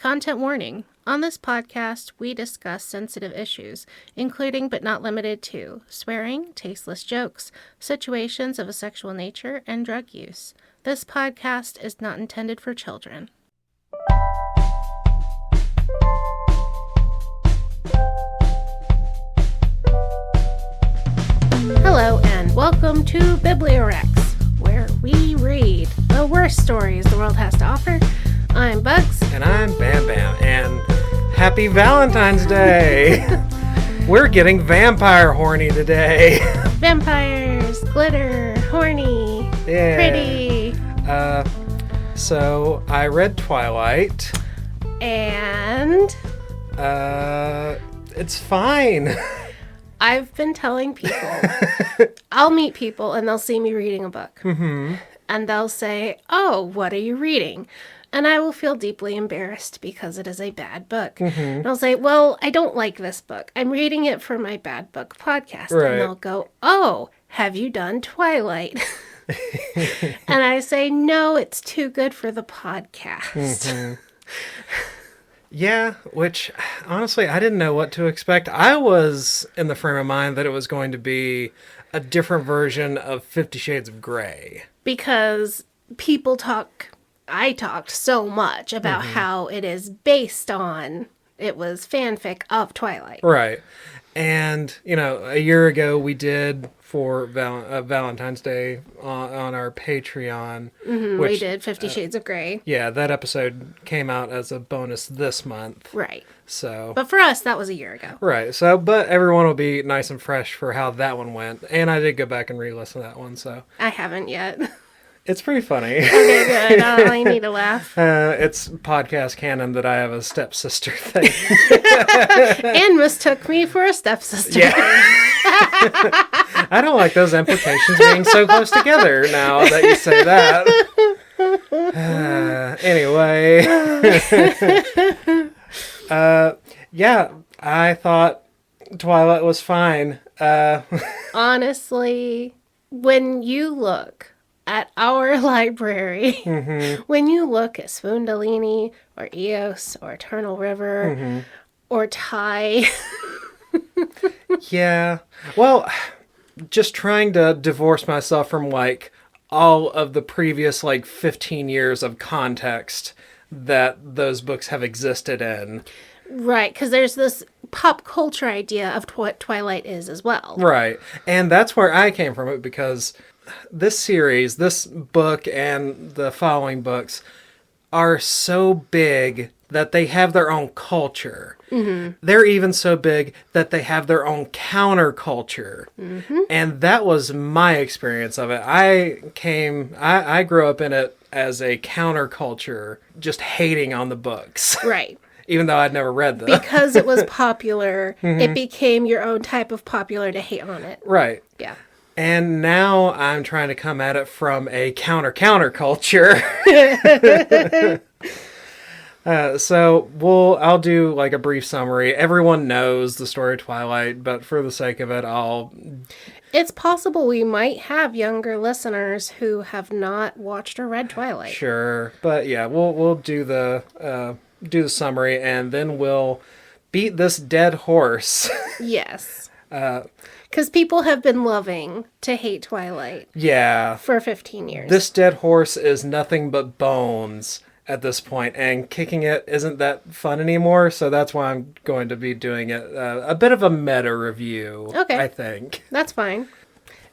Content warning. On this podcast, we discuss sensitive issues, including but not limited to swearing, tasteless jokes, situations of a sexual nature, and drug use. This podcast is not intended for children. Hello and welcome to BiblioWrecks, where we read the worst stories the world has to offer. I'm Bugs. And I'm Bam Bam, and happy Valentine's Day! We're getting vampire horny today. Vampires, glitter, horny, Yeah. pretty. So I read Twilight. And It's fine. I've been telling people, I'll meet people and they'll see me reading a book. Mm-hmm. And they'll say, "Oh, what are you reading?" And I will feel deeply embarrassed because it is a bad book. Mm-hmm. And I'll say, "Well, I don't like this book. I'm reading it for my bad book podcast." Right. And they'll go, "Oh, have you done Twilight?" And I say, "No, it's too good for the podcast." Mm-hmm. Yeah, which, honestly, I didn't know what to expect. I was in the frame of mind that it was going to be a different version of 50 Shades of Grey. Because I talked so much about how it is based on, it was fanfic of Twilight. Right. And, a year ago we did for Valentine's Day on our Patreon. Mm-hmm, we did 50 Shades of Grey. Yeah, that episode came out as a bonus this month. Right. So. But for us, that was a year ago. Right. So, but everyone will be nice and fresh for how that one went. And I did go back and re-listen to that one, so. I haven't yet. It's pretty funny. Okay, good. I need to laugh. It's podcast canon that I have a stepsister thing. And mistook me for a stepsister. Yeah. I don't like those implications being so close together now that you say that. Anyway. Yeah, I thought Twilight was fine. Honestly, when you look at our library, when you look at Spoondalini or Eos or Eternal River or Ty. Yeah. Well, just trying to divorce myself from all of the previous 15 years of context that those books have existed in. Right, because there's this pop culture idea of what Twilight is as well. Right. And that's where I came from it, because this series, this book and the following books are so big that they have their own culture. Mm-hmm. They're even so big that they have their own counterculture. Mm-hmm. And that was my experience of it. I grew up in it as a counterculture, just hating on the books. Right. Even though I'd never read them. Because it was popular, it became your own type of popular to hate on it. Right. Yeah. And now I'm trying to come at it from a counterculture. So I'll do a brief summary. Everyone knows the story of Twilight, but for the sake of it, It's possible we might have younger listeners who have not watched or read Twilight. Sure, but yeah, we'll do the summary, and then we'll beat this dead horse. Yes. Because people have been loving to hate Twilight. Yeah. For 15 years. This dead horse is nothing but bones at this point, and kicking it isn't that fun anymore, so that's why I'm going to be doing it a bit of a meta review, okay. I think. That's fine.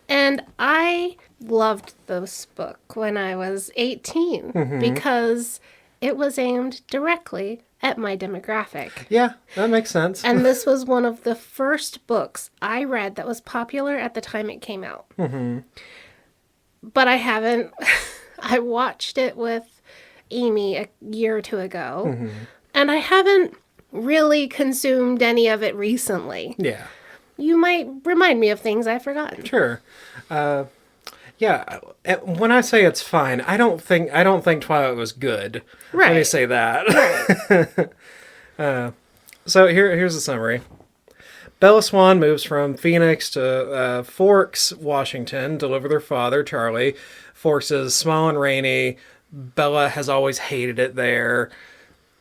And I loved this book when I was 18 because it was aimed directly at my demographic. Yeah, that makes sense. And this was one of the first books I read that was popular at the time it came out. Mm-hmm. But I haven't. I watched it with Amy a year or two ago, and I haven't really consumed any of it recently. Yeah. You might remind me of things I've forgotten. Sure. Yeah, when I say it's fine, I don't think Twilight was good. Right. Let me say that. Right. So here's the summary. Bella Swan moves from Phoenix to Forks, Washington, to live with her father, Charlie. Forks is small and rainy. Bella has always hated it there.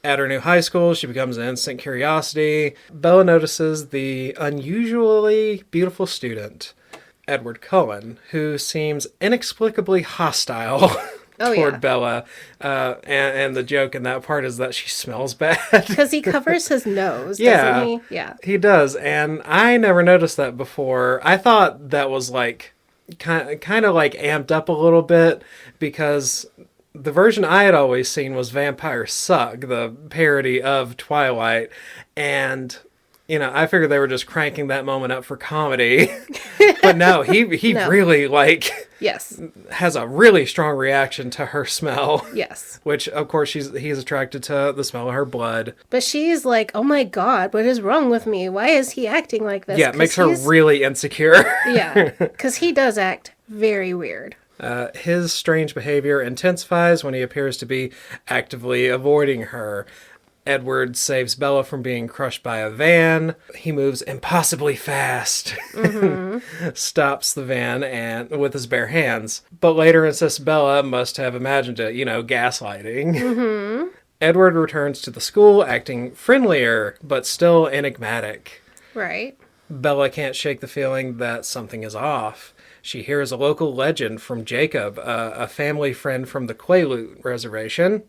At her new high school, she becomes an instant curiosity. Bella notices the unusually beautiful student, Edward Cullen, who seems inexplicably hostile toward Bella. And the joke in that part is that she smells bad. Because he covers his nose, doesn't he? Yeah. He does. And I never noticed that before. I thought that was like kind of like amped up a little bit because the version I had always seen was Vampire Suck, the parody of Twilight. And, you know, I figured they were just cranking that moment up for comedy. But no, he really, like, yes, has a really strong reaction to her smell. Yes. Which, of course, he's attracted to the smell of her blood. But she's like, oh my God, what is wrong with me? Why is he acting like this? Yeah, it makes her really insecure. Yeah, because he does act very weird. His strange behavior intensifies when he appears to be actively avoiding her. Edward saves Bella from being crushed by a van. He moves impossibly fast. Stops the van and with his bare hands. But later insists Bella must have imagined it, gaslighting. Edward returns to the school acting friendlier, but still enigmatic. Right. Bella can't shake the feeling that something is off. She hears a local legend from Jacob, a family friend from the Quaalude Reservation.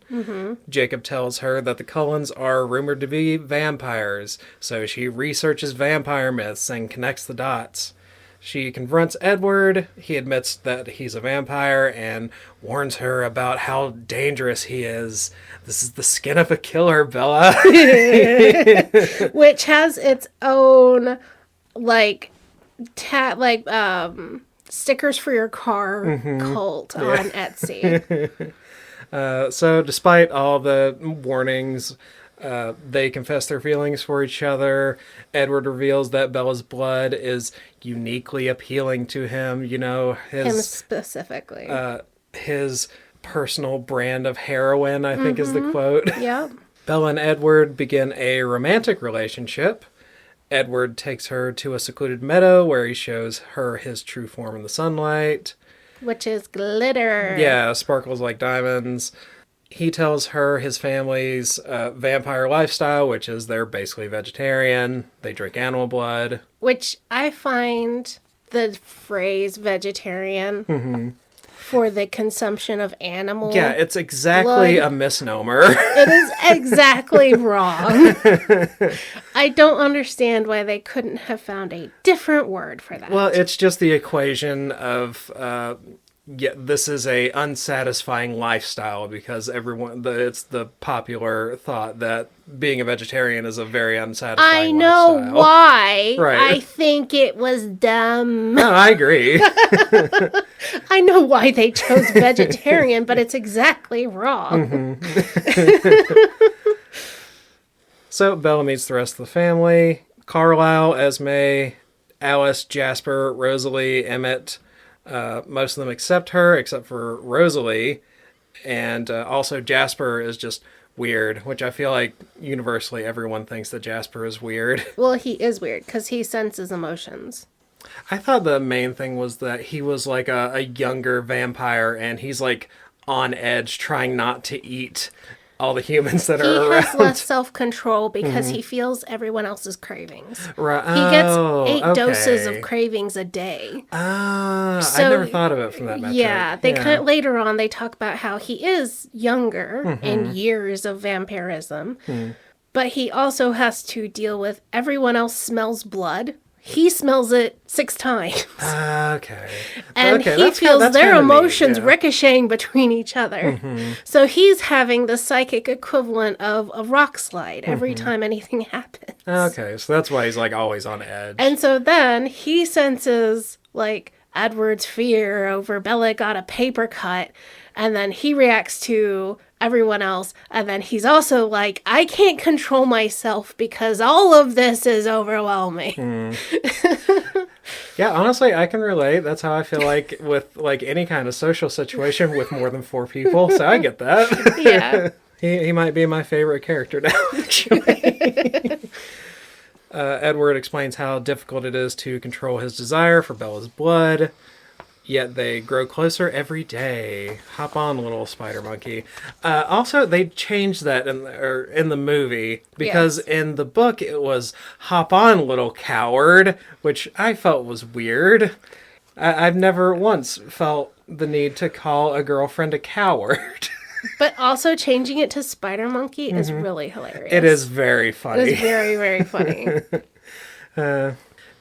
Jacob tells her that the Cullens are rumored to be vampires, so she researches vampire myths and connects the dots. She confronts Edward. He admits that he's a vampire and warns her about how dangerous he is. This is the skin of a killer, Bella. Which has its own, stickers for your car cult on Etsy. So despite all the warnings, they confess their feelings for each other. Edward reveals that Bella's blood is uniquely appealing to him. Him specifically. His personal brand of heroin, I think is the quote. Yeah. Bella and Edward begin a romantic relationship. Edward takes her to a secluded meadow where he shows her his true form in the sunlight. Which is glitter. Yeah, sparkles like diamonds. He tells her his family's vampire lifestyle, which is they're basically vegetarian. They drink animal blood. Which I find the phrase vegetarian for the consumption of animal Yeah, it's exactly blood. A misnomer. It is exactly wrong. I don't understand why they couldn't have found a different word for that. Well, it's just the equation of... this is a unsatisfying lifestyle because it's the popular thought that being a vegetarian is a very unsatisfying lifestyle. I know why. Right. I think it was dumb. No, I agree. I know why they chose vegetarian, but it's exactly wrong. So Bella meets the rest of the family. Carlisle, Esme, Alice, Jasper, Rosalie, Emmett. Most of them accept her, except for Rosalie. And also Jasper is just weird, which I feel like universally everyone thinks that Jasper is weird. Well, he is weird because he senses emotions. I thought the main thing was that he was like a younger vampire and he's like on edge trying not to eat all the humans that are around. He has less self-control because he feels everyone else's cravings. Right. He gets 8 doses of cravings a day. I never thought of it from that metric. Yeah, later on they talk about how he is younger in years of vampirism, but he also has to deal with everyone else smells blood. He smells it 6 times. Okay. And he feels their emotions ricocheting between each other. So he's having the psychic equivalent of a rock slide every time anything happens. Okay, so that's why he's like always on edge. And so then he senses like Edward's fear over Bella got a paper cut, and then he reacts to everyone else, and then he's also like, I can't control myself because all of this is overwhelming. Yeah, honestly, I can relate. That's how I feel like with like any kind of social situation with more than 4 people, so I get that. Yeah. He might be my favorite character now, actually. Edward explains how difficult it is to control his desire for Bella's blood. Yet they grow closer every day. Hop on, little spider monkey. Also, they changed that in the movie because in the book it was hop on, little coward, which I felt was weird. I've never once felt the need to call a girlfriend a coward. But also changing it to spider monkey is really hilarious. It is very funny. It is very, very funny.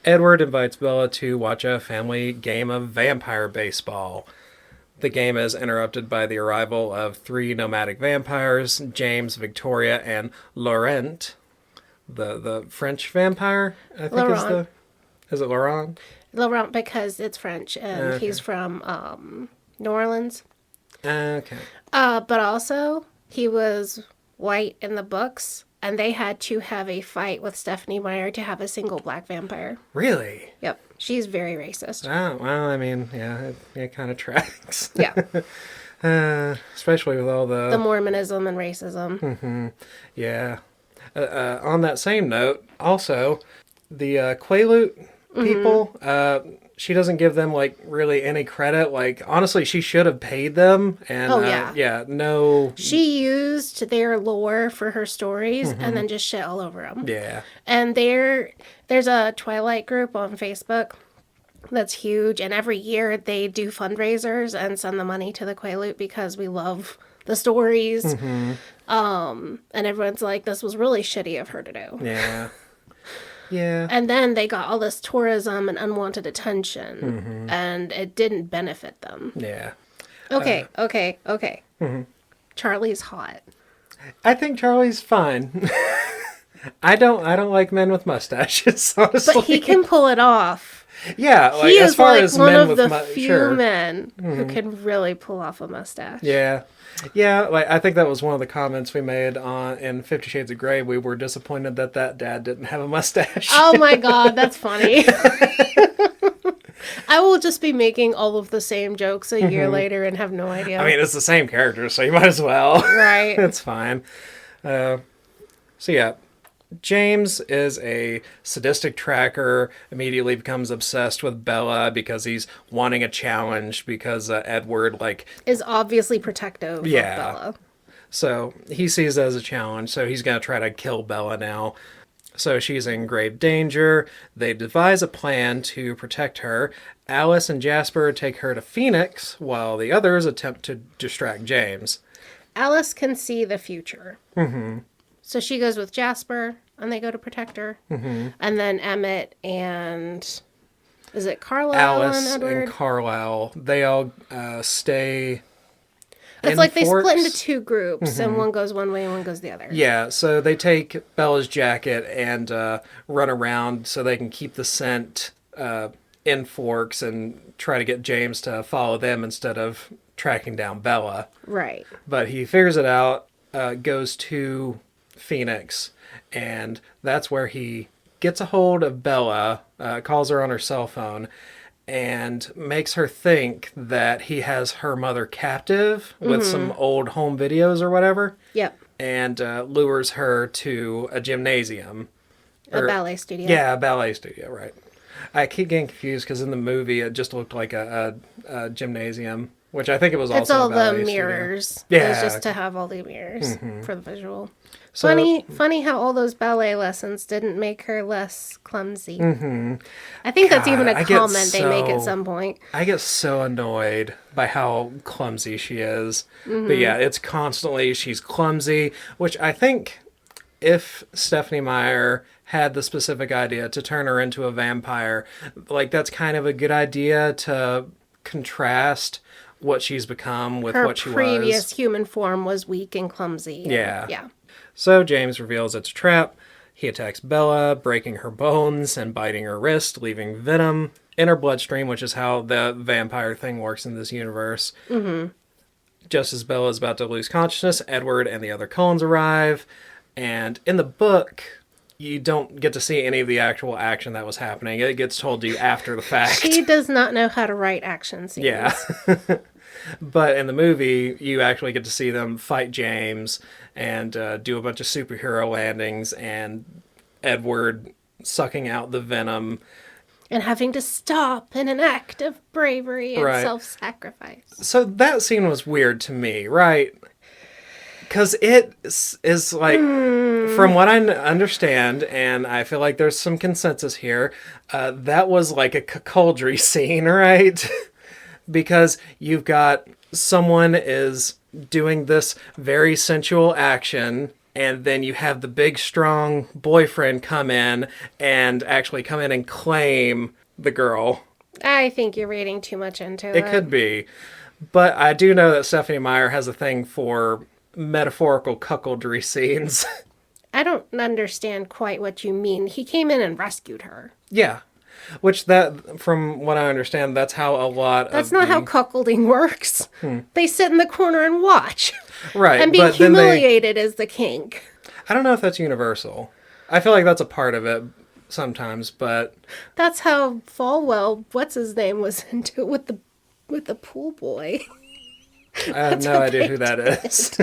Edward invites Bella to watch a family game of vampire baseball. The game is interrupted by the arrival of 3 nomadic vampires, James, Victoria, and Laurent. The French vampire, I think Laurent. Is it Laurent? Laurent, because it's French, and he's from New Orleans. Okay. But also, he was white in the books, and they had to have a fight with Stephenie Meyer to have a single black vampire. Really? Yep. She's very racist. Oh, well, I mean, yeah, it kind of tracks. Yeah. Especially with all the Mormonism and racism. Mm-hmm. Yeah. On that same note, also, the Quaalude people, she doesn't give them, like, really any credit. Like, honestly, she should have paid them. And, no. She used their lore for her stories and then just shit all over them. Yeah. And there's a Twilight group on Facebook that's huge. And every year they do fundraisers and send the money to the Quaalude because we love the stories. And everyone's like, this was really shitty of her to do. Yeah. Yeah. And then they got all this tourism and unwanted attention, and it didn't benefit them. Yeah. Okay. Charlie's hot. I think Charlie's fine. I don't like men with mustaches, honestly. But he can pull it off. Yeah, like, he as is far like as one men of with the few men who can really pull off a mustache. Yeah. Yeah, like I think that was one of the comments we made in 50 Shades of Grey. We were disappointed that dad didn't have a mustache. Oh my god, that's funny. I will just be making all of the same jokes a year later and have no idea. I mean, it's the same character, so you might as well. Right. It's fine. So yeah, James is a sadistic tracker, immediately becomes obsessed with Bella because he's wanting a challenge because Edward, is obviously protective of Bella. So he sees it as a challenge, so he's going to try to kill Bella now. So she's in grave danger. They devise a plan to protect her. Alice and Jasper take her to Phoenix, while the others attempt to distract James. Alice can see the future. So she goes with Jasper, and they go to protect her. And then Emmett and... is it Carlisle Alice and Edward? and Carlisle. They all stay... It's like they split into 2 groups, and one goes one way and one goes the other. Yeah, so they take Bella's jacket and run around so they can keep the scent in Forks and try to get James to follow them instead of tracking down Bella. Right. But he figures it out, goes to Phoenix, and that's where he gets a hold of Bella, calls her on her cell phone, and makes her think that he has her mother captive with some old home videos or whatever. Yep. And lures her to a gymnasium. A ballet studio. Yeah, a ballet studio, right. I keep getting confused because in the movie it just looked like a gymnasium, which I think it was also it's all a ballet the mirrors. Studio. Yeah. It's just to have all the mirrors for the visual. So, funny how all those ballet lessons didn't make her less clumsy. I think that's even a comment they make at some point. I get so annoyed by how clumsy she is. But yeah, it's constantly, she's clumsy, which I think if Stephenie Meyer had the specific idea to turn her into a vampire, like that's kind of a good idea to contrast what she's become with what she was. Her previous human form was weak and clumsy. Yeah. So James reveals it's a trap. He attacks Bella, breaking her bones and biting her wrist, leaving venom in her bloodstream, which is how the vampire thing works in this universe. Just as Bella is about to lose consciousness, Edward and the other Cullens arrive. And in the book, you don't get to see any of the actual action that was happening. It gets told to you after the fact. She does not know how to write action scenes. Yeah. But in the movie, you actually get to see them fight James and do a bunch of superhero landings and Edward sucking out the venom. And having to stop in an act of bravery and Right. self-sacrifice. So that scene was weird to me, right? Because it is like, from what I understand, and I feel like there's some consensus here, that was like a cuckoldry scene, right? Because you've got someone is doing this very sensual action, and then you have the big, strong boyfriend come in and actually come in and claim the girl. I think you're reading too much into it. It could be. But I do know that Stephenie Meyer has a thing for metaphorical cuckoldry scenes. I don't understand quite what you mean. He came in and rescued her. Yeah. Which that, from what I understand, that's how a lot That's not how cuckolding works. They sit in the corner and watch. Right. And being humiliated is the kink. I don't know if that's universal. I feel like that's a part of it sometimes, but... That's how Falwell, what's his name, was into it with the pool boy. I have no idea who that is.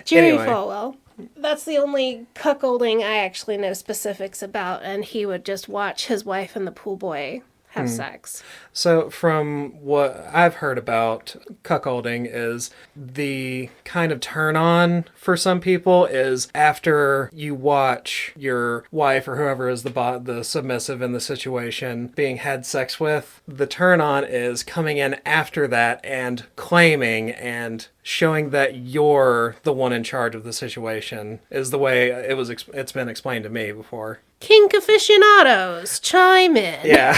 Jerry Anyway. Falwell. That's the only cuckolding I actually know specifics about, and he would just watch his wife and the pool boy have sex. So from what I've heard about cuckolding is the kind of turn on for some people is after you watch your wife or whoever is the submissive in the situation being had sex with, the turn on is coming in after that and claiming and showing that you're the one in charge of the situation is the way it's been explained to me before. Kink aficionados, chime in. Yeah.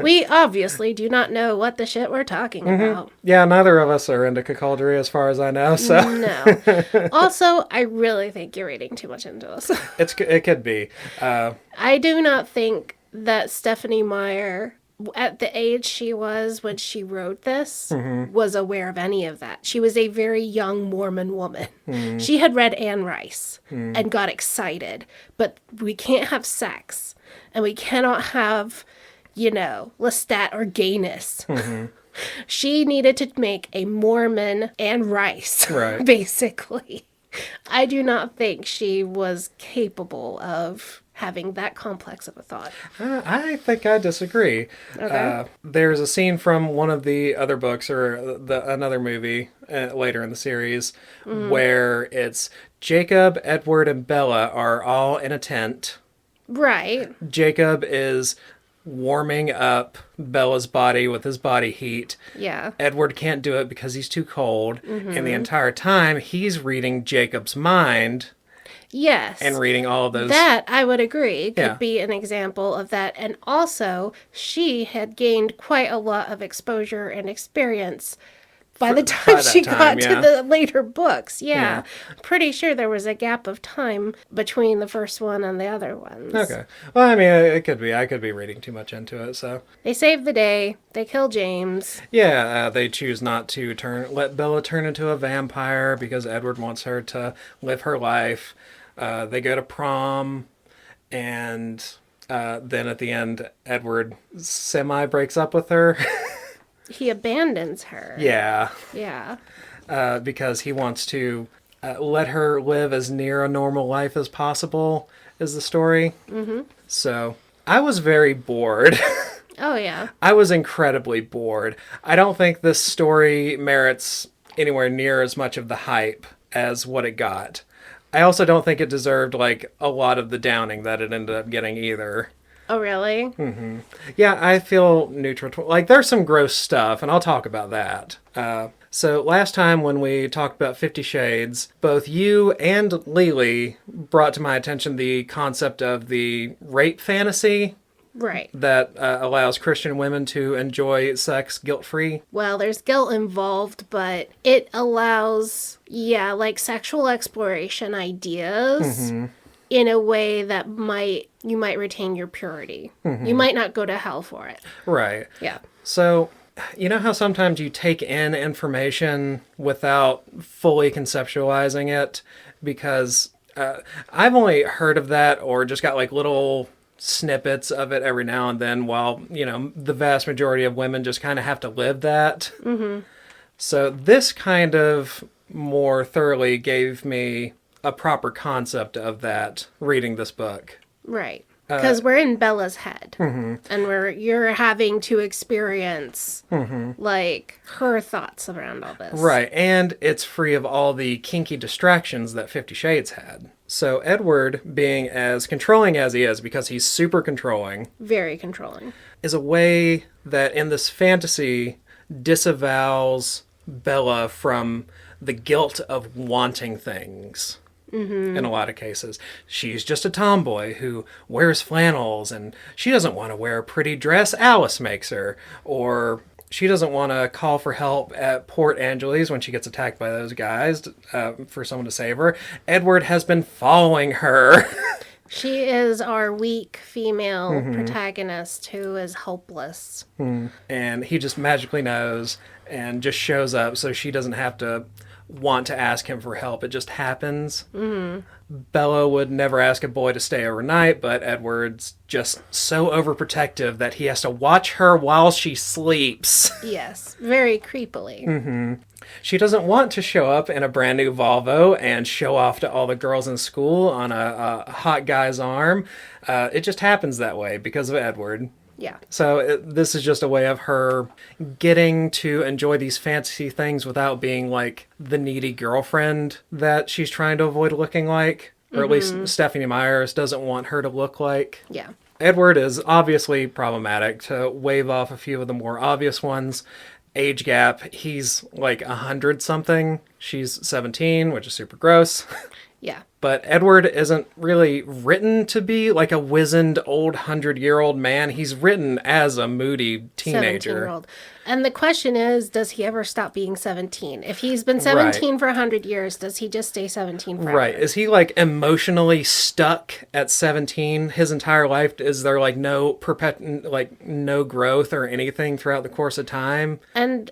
We obviously do not know what the shit we're talking about. Yeah, neither of us are into cuckoldry as far as I know, so No. Also, I really think you're reading too much into this. it could be. I do not think that Stephenie Meyer, at the age she was when she wrote this, was aware of any of that. She was a very young Mormon woman. She had read Anne Rice and got excited, but we can't have sex, and we cannot have, Lestat or gayness. She needed to make a Mormon Anne Rice, Right. basically. I do not think she was capable of having that complex of a thought. I think I disagree. Okay. There's a scene from one of the other books or another movie later in the series where it's Jacob, Edward, and Bella are all in a tent. Right. Jacob is warming up Bella's body with his body heat. Yeah. Edward can't do it because he's too cold. And the entire time he's reading Jacob's mind Yes. and reading all of those. That, I would agree, could Yeah. be an example of that. And also, she had gained quite a lot of exposure and experience by the time that she time, got yeah. to the later books. Yeah. Yeah. Pretty sure there was a gap of time between the first one and the other ones. Okay. Well, I mean, it could be. I could be reading too much into it, so. They save the day. They kill James. Yeah, they choose not to let Bella turn into a vampire because Edward wants her to live her life. They go to prom, and then at the end, Edward breaks up with her. He abandons her. Yeah, Yeah. because he wants to let her live as near a normal life as possible, is the story. Mm-hmm. So, I was very bored. Oh, yeah. I was incredibly bored. I don't think this story merits anywhere near as much of the hype as what it got. I also don't think it deserved, like, a lot of the downing that it ended up getting either. Oh, really? Yeah, I feel neutral. Like, there's some gross stuff, and I'll talk about that. So last time when we talked about 50 Shades, both you and Lily brought to my attention the concept of the rape fantasy Right. that allows Christian women to enjoy sex guilt-free. Well, there's guilt involved, but it allows, like sexual exploration ideas in a way that you might retain your purity. You might not go to hell for it. Right. Yeah. So, you know how sometimes you take in information without fully conceptualizing it? Because I've only heard of that or just got like little snippets of it every now and then while, the vast majority of women just kind of have to live that. Mm-hmm. So this kind of more thoroughly gave me a proper concept of that reading this book. Right. Because we're in Bella's head, and you're having to experience like her thoughts around all this, Right, and it's free of all the kinky distractions that 50 Shades had. So Edward, being as controlling as he is, because he's super controlling, very controlling, is a way that in this fantasy disavows Bella from the guilt of wanting things. In a lot of cases. She's just a tomboy who wears flannels, and she doesn't want to wear a pretty dress Alice makes her. Or she doesn't want to call for help at Port Angeles when she gets attacked by those guys for someone to save her. Edward has been following her. She is our weak female protagonist who is hopeless. And he just magically knows and just shows up so she doesn't have to want to ask him for help. It just happens. Bella would never ask a boy to stay overnight, but Edward's just so overprotective that he has to watch her while she sleeps. Yes, very creepily. She doesn't want to show up in a brand new Volvo and show off to all the girls in school on a hot guy's arm. It just happens that way because of Edward. Yeah. So this is just a way of her getting to enjoy these fantasy things without being like the needy girlfriend that she's trying to avoid looking like. Or at least Stephenie Meyer doesn't want her to look like. Yeah. Edward is obviously problematic. To wave off a few of the more obvious ones. Age gap, he's like 100-something. She's 17, which is super gross. Yeah. But Edward isn't really written to be like a wizened old 100-year-old man. He's written as a moody teenager. 17-year-old. And the question is, does he ever stop being 17? If he's been 17 for 100 years, does he just stay 17 forever? Right. Is he like emotionally stuck at 17 his entire life? Is there like no no growth or anything throughout the course of time? And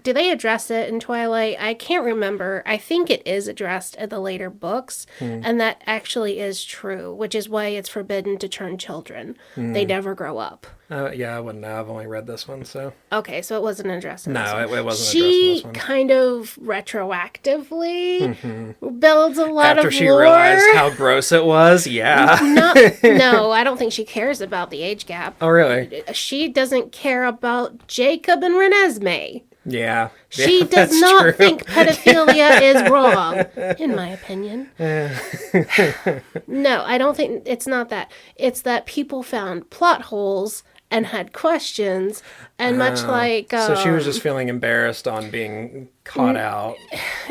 do they address it in Twilight? I can't remember. I think it is addressed in the later books, and that actually is true, which is why it's forbidden to turn children. They never grow up. Yeah, I wouldn't know. I've only read this one, so. Okay, so it wasn't addressed in this one. No, it wasn't addressed in this one. She kind of retroactively builds a lot After of she lore. realized how gross it was, yeah. No, I don't think she cares about the age gap. Oh, really? She doesn't care about Jacob and Renesmee. Yeah. She does not think pedophilia is wrong, in my opinion. No, I don't think it's not that. It's that people found plot holes and had questions, and much like... so she was just feeling embarrassed on being caught out.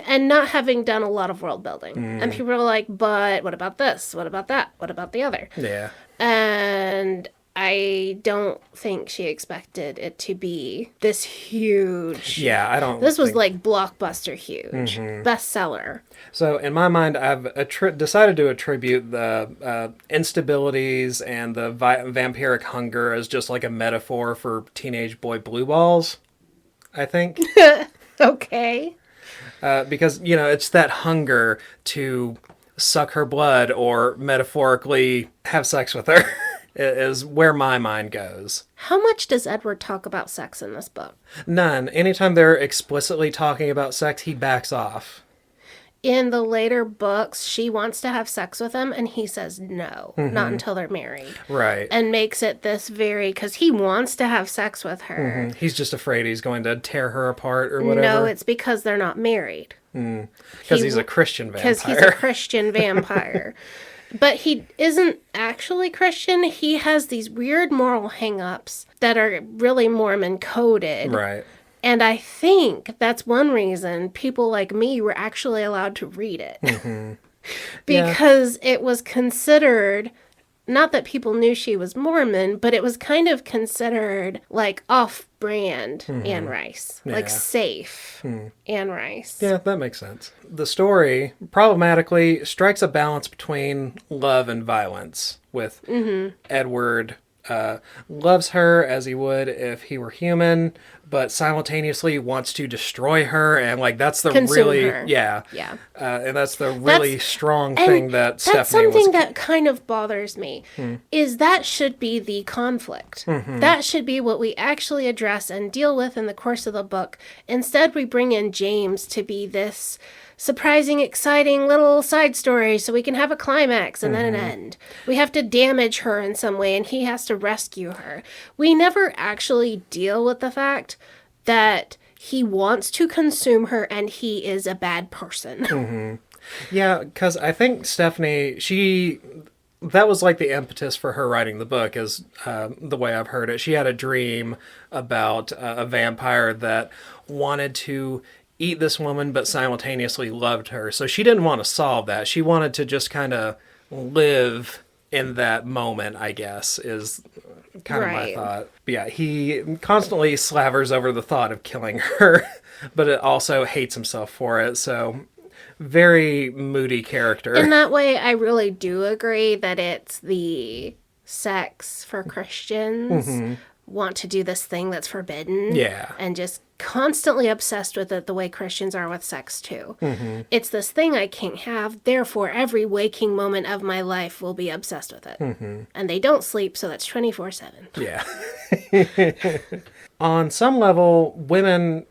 And not having done a lot of world building. And people were like, but what about this? What about that? What about the other? Yeah. And I don't think she expected it to be this huge. Yeah, I don't. This was like blockbuster huge. Bestseller. So in my mind, I've decided to attribute the instabilities and the vampiric hunger as just like a metaphor for teenage boy blue balls, I think. Okay. Because, it's that hunger to suck her blood or metaphorically have sex with her. Is where my mind goes. How much does Edward talk about sex in this book? None. Anytime they're explicitly talking about sex, he backs off. In the later books, she wants to have sex with him, and he says no, not until they're married. Right. And makes it this because he wants to have sex with her. He's just afraid he's going to tear her apart or whatever. No, it's because they're not married. Because he's a Christian vampire. Because he's a Christian vampire. But he isn't actually Christian. He has these weird moral hang-ups that are really Mormon coded. Right. And I think that's one reason people like me were actually allowed to read it. Because it was considered, not that people knew she was Mormon, but it was kind of considered like off-brand Anne Rice. Yeah. Like safe Anne Rice. Yeah, that makes sense. The story, problematically, strikes a balance between love and violence, with Edward loves her as he would if he were human, but simultaneously wants to destroy her, and that's the Consume really her. yeah. And that's the really strong and thing that Stephenie that's something that kind of bothers me. Is that should be the conflict. That should be what we actually address and deal with in the course of the book. Instead, we bring in James to be this surprising, exciting little side story so we can have a climax and then an end. We have to damage her in some way and he has to rescue her. We never actually deal with the fact that he wants to consume her and he is a bad person. Yeah, because I think Stephenie, that was like the impetus for her writing the book, is the way I've heard it. She had a dream about a vampire that wanted to eat this woman but simultaneously loved her. So she didn't want to solve that. She wanted to just kind of live in that moment, I guess, is kind of my thought. But yeah, he constantly slavers over the thought of killing her, but it also hates himself for it. So very moody character. In that way, I really do agree that it's the sex for Christians want to do this thing that's forbidden. Yeah. And just constantly obsessed with it the way Christians are with sex too. It's this thing I can't have, therefore every waking moment of my life will be obsessed with it. And they don't sleep, so that's 24/7. Yeah. On some level, women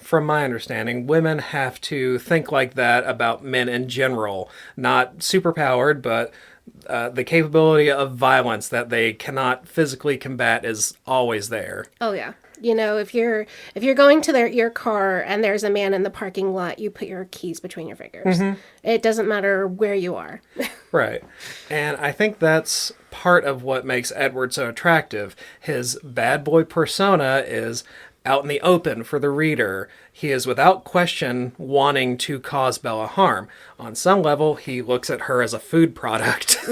from my understanding, women have to think like that about men in general. Not superpowered, but the capability of violence that they cannot physically combat is always there. Oh yeah. You know, if you're going to your car and there's a man in the parking lot, you put your keys between your fingers. It doesn't matter where you are. Right. And I think that's part of what makes Edward so attractive. His bad boy persona is out in the open for the reader. He is without question wanting to cause Bella harm. On some level, he looks at her as a food product.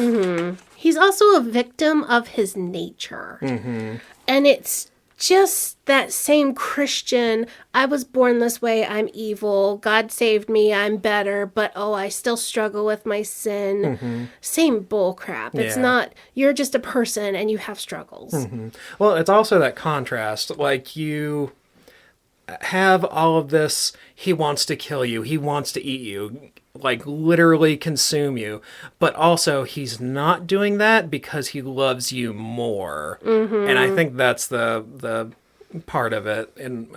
He's also a victim of his nature. And it's just that same Christian, I was born this way, I'm evil, God saved me, I'm better, but oh, I still struggle with my sin. Same bull crap. It's not, you're just a person and you have struggles. Well, it's also that contrast. Like, you have all of this, he wants to kill you, he wants to eat you, like literally consume you, but also he's not doing that because he loves you more. And I think that's the part of it. And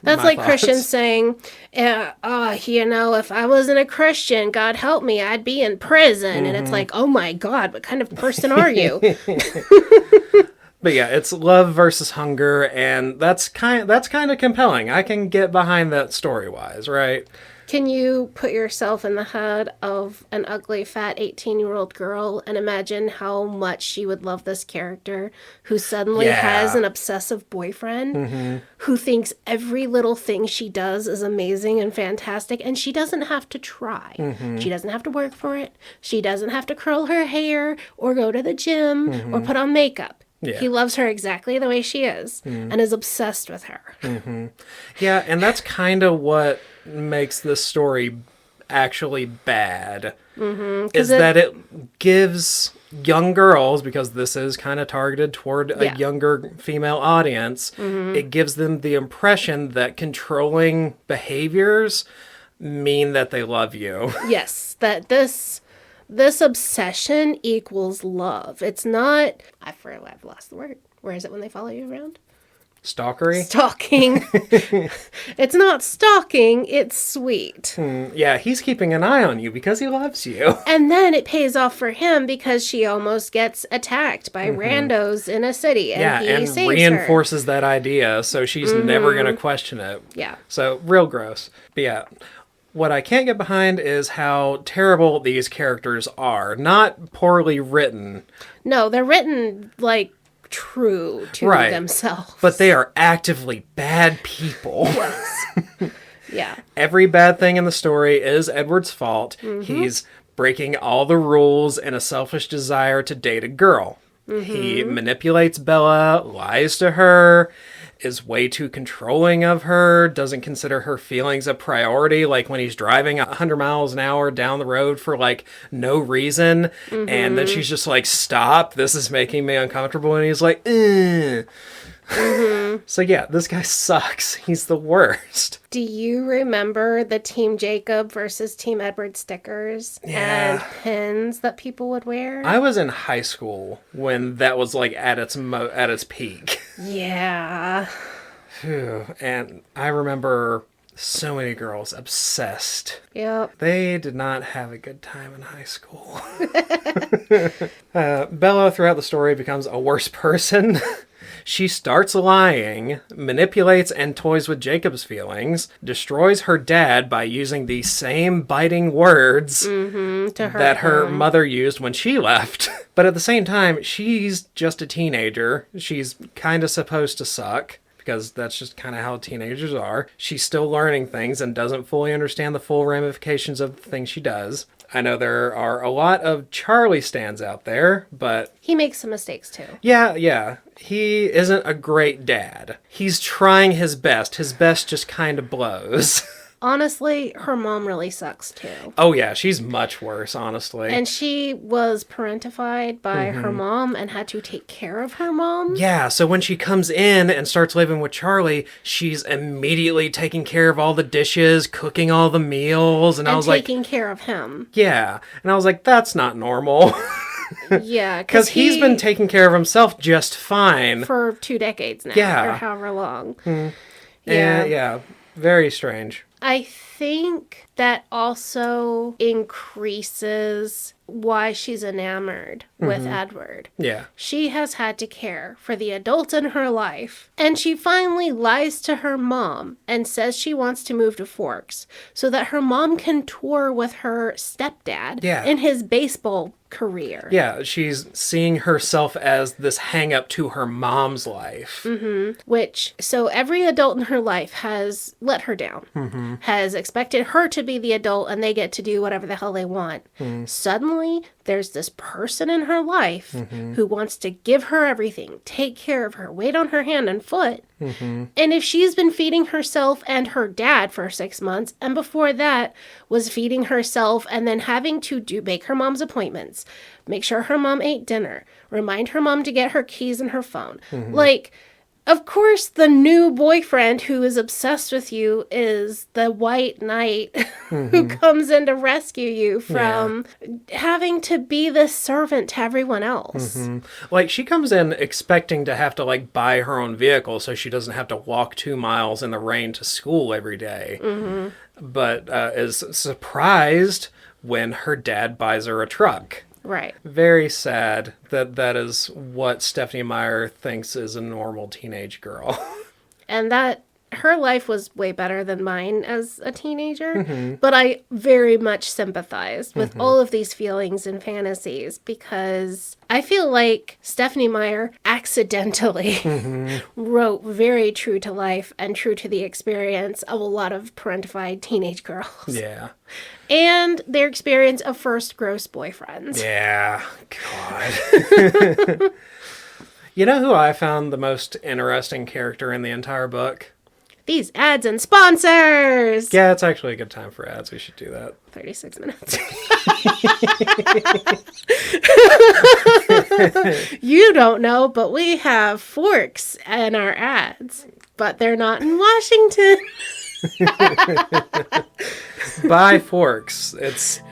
that's like thoughts. Christians saying, you know, if I wasn't a Christian, God help me, I'd be in prison. And it's like, oh my God, what kind of person are you? But yeah, it's love versus hunger, and that's kind of compelling. I can get behind that story-wise, right? Can you put yourself in the head of an ugly, fat 18-year-old girl and imagine how much she would love this character who suddenly has an obsessive boyfriend who thinks every little thing she does is amazing and fantastic, and she doesn't have to try. She doesn't have to work for it. She doesn't have to curl her hair or go to the gym or put on makeup. Yeah. He loves her exactly the way she is and is obsessed with her. Yeah, and that's kind of what makes this story actually bad. Is that it gives young girls, because this is kind of targeted toward a younger female audience, it gives them the impression that controlling behaviors mean that they love you. Yes, that this obsession equals love. It's not, I've lost the word. Where is it when they follow you around? Stalkery? Stalking. It's not stalking, it's sweet. Yeah, he's keeping an eye on you because he loves you. And then it pays off for him because she almost gets attacked by randos in a city. And he saves reinforces that idea, so she's never going to question it. Yeah. So, real gross. But yeah. What I can't get behind is how terrible these characters are. Not poorly written. No, they're written, like, true to themselves. But they are actively bad people. Yes. Yeah. Every bad thing in the story is Edward's fault. He's breaking all the rules in a selfish desire to date a girl. He manipulates Bella, lies to her, is way too controlling of her, doesn't consider her feelings a priority, like when he's driving 100 miles an hour down the road for like no reason, and then she's just like, stop, this is making me uncomfortable, and he's like, So yeah, this guy sucks. He's the worst. Do you remember the Team Jacob versus Team Edward stickers and pins that people would wear? I was in high school when that was like at its peak. Yeah. And I remember So many girls obsessed. Yep. They did not have a good time in high school. Bella, throughout the story, becomes a worse person. She starts lying, manipulates and toys with Jacob's feelings, destroys her dad by using the same biting words that her mother used when she left. But at the same time, she's just a teenager. She's kind of supposed to suck, because that's just kind of how teenagers are. She's still learning things and doesn't fully understand the full ramifications of the things she does. I know there are a lot of Charlie stans out there, but... He makes some mistakes, too. Yeah. He isn't a great dad. He's trying his best. His best just kind of blows. Honestly, her mom really sucks, too. Oh, yeah. She's much worse, honestly. And she was parentified by her mom and had to take care of her mom. Yeah, so when she comes in and starts living with Charlie, she's immediately taking care of all the dishes, cooking all the meals, and I was like... taking care of him. Yeah. And I was like, that's not normal. Yeah, because he's been taking care of himself just fine. For 2 decades now. Yeah. Or however long. Yeah, very strange. I think that also increases why she's enamored with Edward. Yeah. She has had to care for the adult in her life, and she finally lies to her mom and says she wants to move to Forks so that her mom can tour with her stepdad in his baseball career. Yeah, she's seeing herself as this hang-up to her mom's life. So every adult in her life has let her down, has expected her to be the adult, and they get to do whatever the hell they want. Suddenly, there's this person in her life who wants to give her everything, take care of her, wait on her hand and foot. And if she's been feeding herself and her dad for 6 months, and before that was feeding herself and then having to make her mom's appointments, make sure her mom ate dinner, remind her mom to get her keys and her phone. Of course, the new boyfriend who is obsessed with you is the white knight who comes in to rescue you from having to be this servant to everyone else. Like, she comes in expecting to have to, like, buy her own vehicle so she doesn't have to walk 2 miles in the rain to school every day. But is surprised when her dad buys her a truck. Right. Very sad that is what Stephenie Meyer thinks is a normal teenage girl. And that her life was way better than mine as a teenager, but I very much sympathized with all of these feelings and fantasies because I feel like Stephenie Meyer accidentally wrote very true to life and true to the experience of a lot of parentified teenage girls. Yeah. And their experience of first gross boyfriends. Yeah. God. You know who I found the most interesting character in the entire book? These ads and sponsors! Yeah, it's actually a good time for ads. We should do that. 36 minutes. You don't know, but we have forks in our ads. But they're not in Washington. Buy forks. It's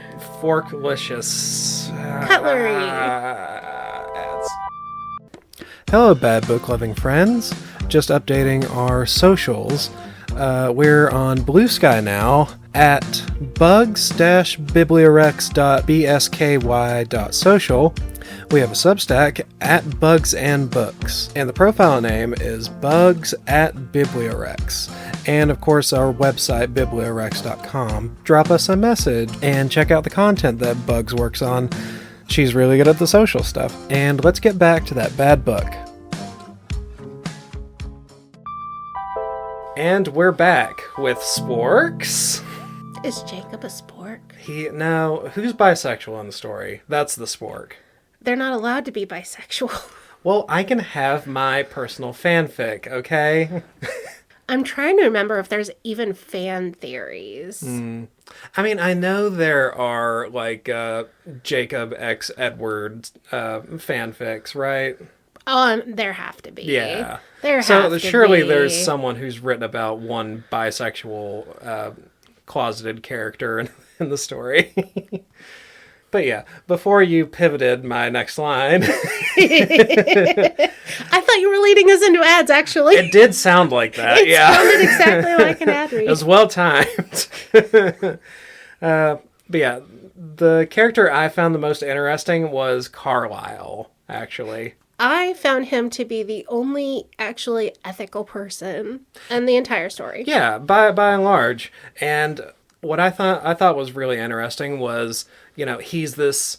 forklicious. Cutlery. Ads. Hello, bad book loving friends. Just updating our socials. We're on Blue Sky now at bugs-bibliorex.bsky.social. We have a Substack at Bugs and Books, and the profile name is Bugs at BiblioWrecks. And of course, our website, BiblioWrecks.com. Drop us a message and check out the content that Bugs works on. She's really good at the social stuff. And let's get back to that bad book. And we're back with Sporks. Is Jacob a spork? No, who's bisexual in the story? That's the spork. They're not allowed to be bisexual. Well, I can have my personal fanfic, okay? I'm trying to remember if there's even fan theories. I mean, I know there are, like, Jacob x Edward fanfics, right? Oh, there have to be. Yeah. So surely there's someone who's written about one bisexual closeted character in the story. But yeah, before you pivoted my next line, I thought you were leading us into ads, actually. it did sound like that. It sounded exactly like an ad read. It was well timed. But yeah, the character I found the most interesting was Carlisle, actually. I found him to be the only actually ethical person in the entire story. Yeah, by and large. And what I thought was really interesting was, he's this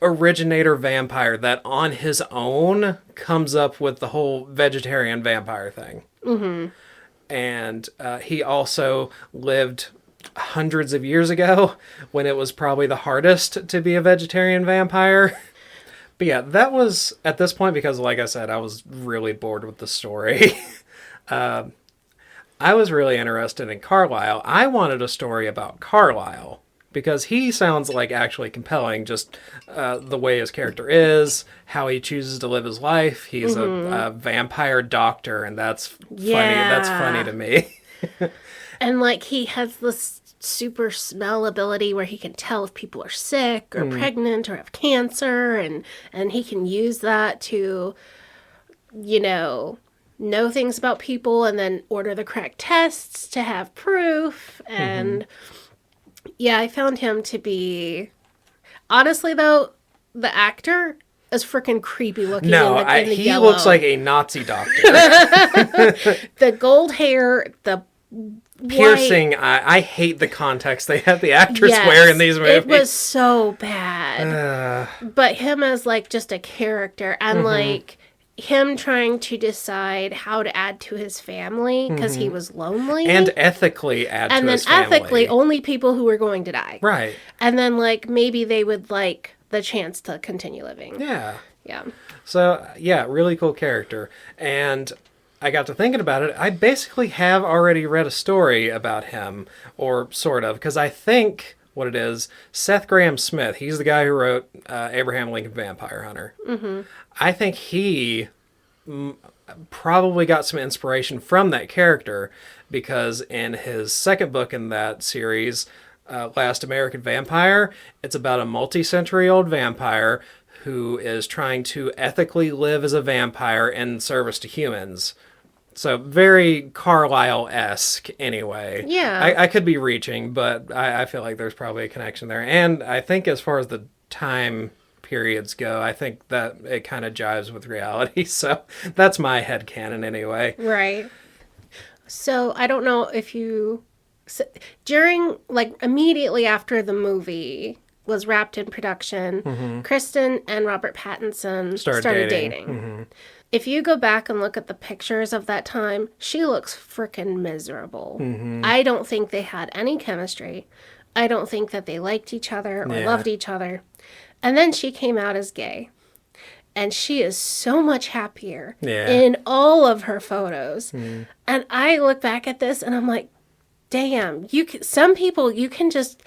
originator vampire that on his own comes up with the whole vegetarian vampire thing. Mm-hmm. And he also lived hundreds of years ago when it was probably the hardest to be a vegetarian vampire. But yeah, that was at this point, because like I said, I was really bored with the story. I was really interested in Carlisle. I wanted a story about Carlisle because he sounds like actually compelling, just the way his character is, how he chooses to live his life. He's a vampire doctor, and that's funny. That's funny to me. And like he has this super smell ability where he can tell if people are sick or pregnant or have cancer, and he can use that to, know things about people and then order the correct tests to have proof. And yeah, I found him to be, honestly though, the actor is freaking creepy looking. No, in the he yellow. looks like a Nazi doctor. The gold hair, the piercing. I hate the context they have the actors wear in these movies. It was so bad. But him as like just a character, and like him trying to decide how to add to his family because he was lonely, and ethically add to his family. And then ethically only people who were going to die, right? And then like maybe they would like the chance to continue living. Yeah. So yeah, really cool character. And I got to thinking about it. I basically have already read a story about him, or sort of, because I think what it is, Seth Graham Smith, he's the guy who wrote Abraham Lincoln Vampire Hunter. Mm-hmm. I think he probably got some inspiration from that character, because in his second book in that series, Last American Vampire, it's about a multi-century-old vampire who is trying to ethically live as a vampire in service to humans. So very Carlisle-esque anyway. Yeah. I could be reaching, but I feel like there's probably a connection there. And I think as far as the time periods go, I think that it kind of jives with reality. So that's my headcanon anyway. Right. So I don't know if you... during, like, immediately after the movie was wrapped in production, Kristen and Robert Pattinson started dating. If you go back and look at the pictures of that time, she looks freaking miserable. I don't think they had any chemistry. I don't think that they liked each other or loved each other. And then she came out as gay. And she is so much happier in all of her photos. And I look back at this and I'm like, damn, some people you can just...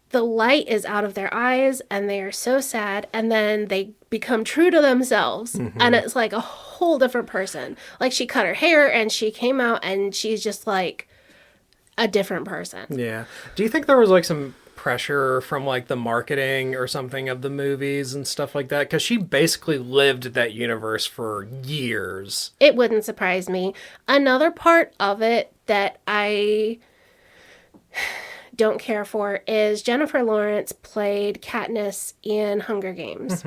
the light is out of their eyes and they are so sad, and then they become true to themselves and it's like a whole different person. Like she cut her hair and she came out and she's just like a different person. Yeah. Do you think there was like some pressure from like the marketing or something of the movies and stuff like that? Because she basically lived that universe for years. It wouldn't surprise me. Another part of it that I don't care for is Jennifer Lawrence played Katniss in Hunger Games.